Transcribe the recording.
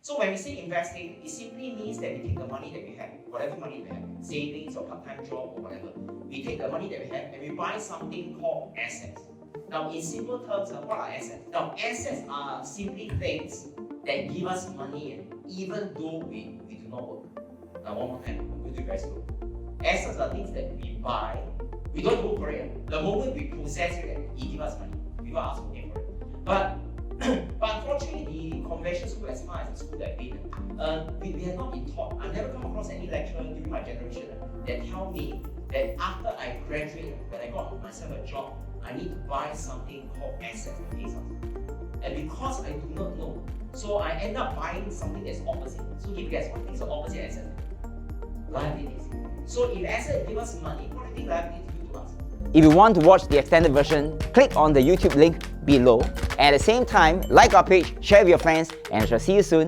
So when we say investing, it simply means that we take the money that we have, whatever money we have, savings or part-time job or whatever, we take the money that we have and we buy something called assets. Now, in simple terms, what are assets? Now, assets are simply things that give us money even though we do not work. Now, one more time, I'm going to you guys slow. Assets are things that we buy, we don't work for it. The moment we process it, it gives us money. We don't ask for it for it. But unfortunately, the convention school, as far as the school that I've been, we have not been taught. I've never come across any lecturer during my generation that tell me that after I graduate, when I got myself a job, I need to buy something called assets to pay something. And because I do not know, so I end up buying something that's opposite. So if you guess, what is the opposite asset? Liabilities. So if asset give us money, what do you think liabilities do to us? If you want to watch the extended version, click on the YouTube link below. At the same time, like our page, share with your friends, and I shall see you soon.